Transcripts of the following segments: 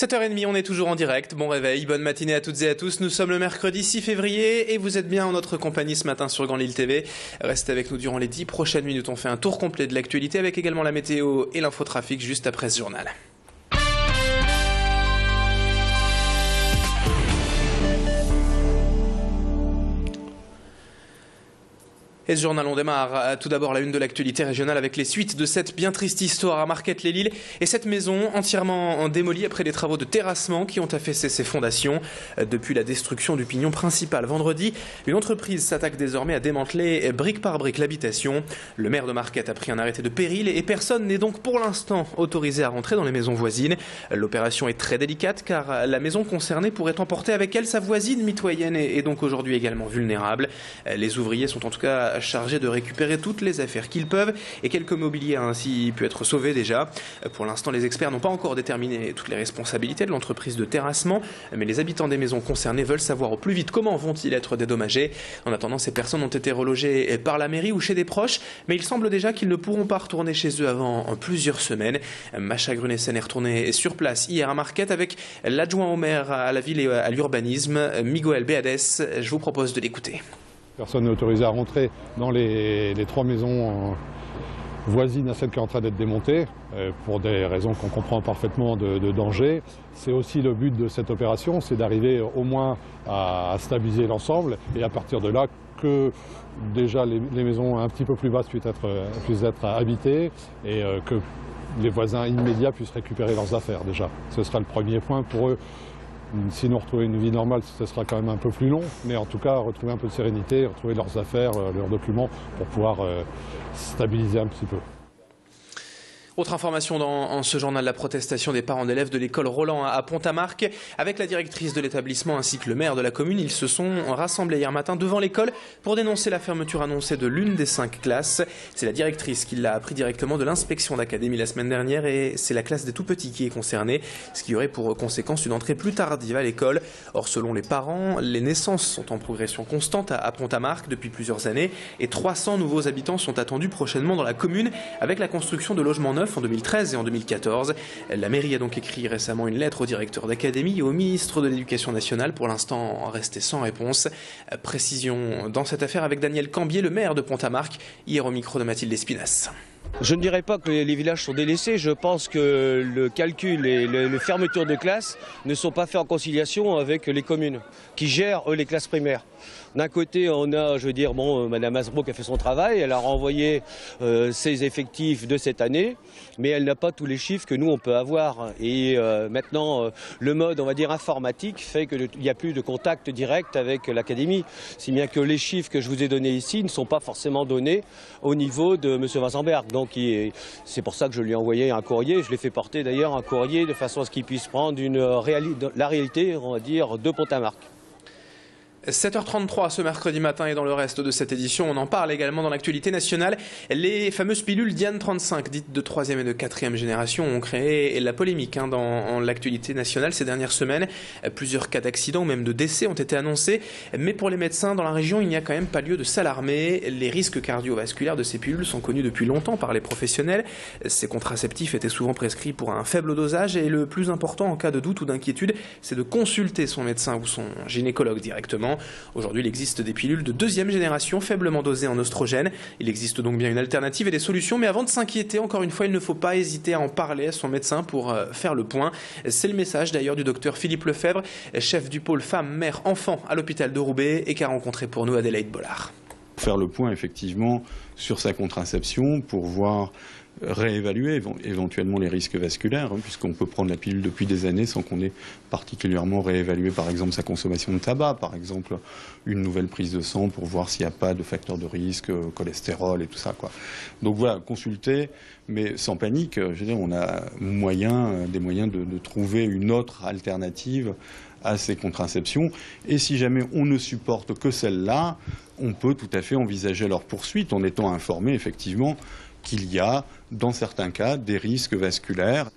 7h30, on est toujours en direct. Bon réveil, bonne matinée à toutes et à tous. Nous sommes le mercredi 6 février et vous êtes bien en notre compagnie ce matin sur Grand Lille TV. Restez avec nous durant les 10 prochaines minutes. On fait un tour complet de l'actualité avec également la météo et l'infotrafic juste après ce journal. Et ce journal, on démarre tout d'abord la une de l'actualité régionale avec les suites de cette bien triste histoire à Marquette-les-Lilles et cette maison entièrement démolie après des travaux de terrassement qui ont affaissé ses fondations. Depuis la destruction du pignon principal vendredi, une entreprise s'attaque désormais à démanteler brique par brique l'habitation. Le maire de Marquette a pris un arrêté de péril et personne n'est donc pour l'instant autorisé à rentrer dans les maisons voisines. L'opération est très délicate car la maison concernée pourrait emporter avec elle sa voisine mitoyenne et donc aujourd'hui également vulnérable. Les ouvriers sont en tout cas chargés de récupérer toutes les affaires qu'ils peuvent et quelques mobiliers a ainsi pu être sauvés déjà. Pour l'instant, les experts n'ont pas encore déterminé toutes les responsabilités de l'entreprise de terrassement, mais les habitants des maisons concernées veulent savoir au plus vite comment vont-ils être dédommagés. En attendant, ces personnes ont été relogées par la mairie ou chez des proches, mais il semble déjà qu'ils ne pourront pas retourner chez eux avant plusieurs semaines. Macha Grunessen est retournée sur place hier à Marquette avec l'adjoint au maire à la ville et à l'urbanisme, Miguel Beades. Je vous propose de l'écouter. Personne n'est autorisé à rentrer dans les 3 maisons voisines à celle qui est en train d'être démontée, pour des raisons qu'on comprend parfaitement de danger. C'est aussi le but de cette opération, c'est d'arriver au moins à stabiliser l'ensemble et à partir de là que déjà les maisons un petit peu plus basses puissent être habitées et que les voisins immédiats puissent récupérer leurs affaires déjà. Ce sera le premier point pour eux. Sinon, retrouver une vie normale, ce sera quand même un peu plus long, mais en tout cas, retrouver un peu de sérénité, retrouver leurs affaires, leurs documents, pour pouvoir stabiliser un petit peu. Autre information dans ce journal, la protestation des parents d'élèves de l'école Roland à Pont-à-Marc. Avec la directrice de l'établissement ainsi que le maire de la commune, ils se sont rassemblés hier matin devant l'école pour dénoncer la fermeture annoncée de l'une des 5 classes. C'est la directrice qui l'a appris directement de l'inspection d'académie la semaine dernière et c'est la classe des tout-petits qui est concernée, ce qui aurait pour conséquence une entrée plus tardive à l'école. Or, selon les parents, les naissances sont en progression constante à Pont-à-Marc depuis plusieurs années et 300 nouveaux habitants sont attendus prochainement dans la commune avec la construction de logements neufs en 2013 et en 2014. La mairie a donc écrit récemment une lettre au directeur d'académie et au ministre de l'Éducation nationale, pour l'instant resté sans réponse. Précision dans cette affaire avec Daniel Cambier, le maire de Pont-à-Marc, hier au micro de Mathilde Espinas. Je ne dirais pas que les villages sont délaissés, je pense que le calcul et les fermetures de classes ne sont pas faits en conciliation avec les communes qui gèrent eux les classes primaires. D'un côté, on a, Madame Asbrook a fait son travail, elle a renvoyé ses effectifs de cette année, mais elle n'a pas tous les chiffres que nous on peut avoir. Et maintenant, le mode, informatique fait qu'il n'y a plus de contact direct avec l'académie, si bien que les chiffres que je vous ai donnés ici ne sont pas forcément donnés au niveau de M. Weisenberg. Donc c'est pour ça que je lui ai envoyé un courrier, je l'ai fait porter d'ailleurs un courrier de façon à ce qu'il puisse prendre la réalité, de Pont-à-Marc. 7h33 ce mercredi matin et dans le reste de cette édition, on en parle également dans l'actualité nationale. Les fameuses pilules Diane 35, dites de 3e et de 4e génération, ont créé la polémique dans l'actualité nationale ces dernières semaines. Plusieurs cas d'accidents ou même de décès ont été annoncés, mais pour les médecins dans la région, il n'y a quand même pas lieu de s'alarmer. Les risques cardiovasculaires de ces pilules sont connus depuis longtemps par les professionnels. Ces contraceptifs étaient souvent prescrits pour un faible dosage et le plus important en cas de doute ou d'inquiétude, c'est de consulter son médecin ou son gynécologue directement. Aujourd'hui, il existe des pilules de 2e génération faiblement dosées en oestrogène. Il existe donc bien une alternative et des solutions, mais avant de s'inquiéter, encore une fois, il ne faut pas hésiter à en parler à son médecin pour faire le point. C'est le message d'ailleurs du docteur Philippe Lefebvre, chef du pôle femmes, mères, enfants à l'hôpital de Roubaix et qu'a rencontré pour nous Adélaïde Bollard. Faire le point effectivement sur sa contraception pour voir réévaluer éventuellement les risques vasculaires, puisqu'on peut prendre la pilule depuis des années sans qu'on ait particulièrement réévalué par exemple sa consommation de tabac, par exemple une nouvelle prise de sang pour voir s'il n'y a pas de facteurs de risque, cholestérol et tout ça, quoi. Donc voilà, consulter, mais sans panique. On a des moyens de trouver une autre alternative à ces contraceptions. Et si jamais on ne supporte que celle-là, on peut tout à fait envisager leur poursuite en étant informé effectivement qu'il y a, dans certains cas, des risques vasculaires.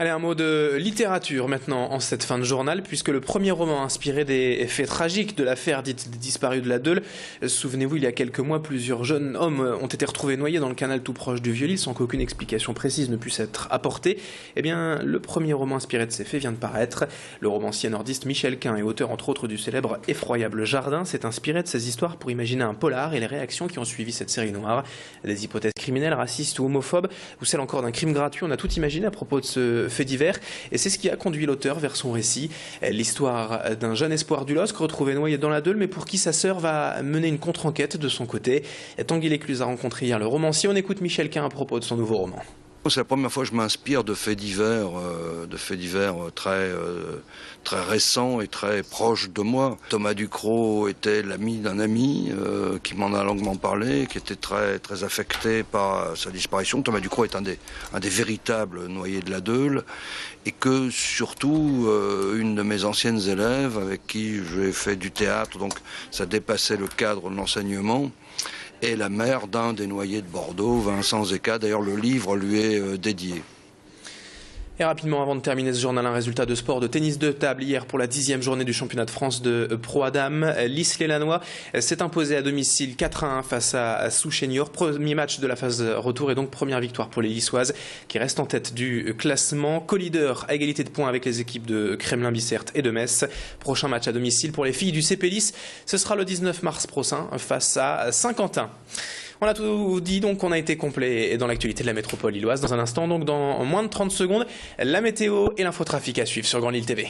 Allez, un mot de littérature maintenant en cette fin de journal, puisque le premier roman inspiré des faits tragiques de l'affaire dite des disparus de la Deûle. Souvenez-vous, il y a quelques mois, plusieurs jeunes hommes ont été retrouvés noyés dans le canal tout proche du Vieux-Lille sans qu'aucune explication précise ne puisse être apportée. Eh bien, le premier roman inspiré de ces faits vient de paraître. Le romancier nordiste Michel Quint, et auteur entre autres du célèbre Effroyable Jardin, s'est inspiré de ces histoires pour imaginer un polar et les réactions qui ont suivi cette série noire. Des hypothèses criminelles, racistes ou homophobes, ou celle encore d'un crime gratuit, on a tout imaginé à propos de ce fait divers, et c'est ce qui a conduit l'auteur vers son récit. L'histoire d'un jeune espoir du LOSC retrouvé noyé dans la Deûle, mais pour qui sa sœur va mener une contre-enquête de son côté. Tanguy Lécluse a rencontré hier le romancier. On écoute Michel Quint à propos de son nouveau roman. C'est la première fois que je m'inspire de faits divers très récents et très proches de moi. Thomas Ducrot était l'ami d'un ami qui m'en a longuement parlé, qui était très affecté par sa disparition. Thomas Ducrot est un des véritables noyés de la Deûle, et que surtout une de mes anciennes élèves avec qui j'ai fait du théâtre, donc ça dépassait le cadre de l'enseignement, et la mère d'un des noyés de Bordeaux, Vincent Zeka. D'ailleurs, le livre lui est dédié. Et rapidement, avant de terminer ce journal, un résultat de sport de tennis de table hier pour la 10e journée du championnat de France de Pro Adam. Lys Lélannois s'est imposé à domicile 4-1 face à Souchenior. Premier match de la phase retour et donc première victoire pour les Lyssoises qui restent en tête du classement. Co-leader à égalité de points avec les équipes de Kremlin-Bicêtre et de Metz. Prochain match à domicile pour les filles du CP Lys. Ce sera le 19 mars prochain face à Saint-Quentin. On a tout dit, donc on a été complet dans l'actualité de la métropole lilloise. Dans un instant, donc dans moins de 30 secondes, la météo et l'infotrafic à suivre sur Grand Lille TV.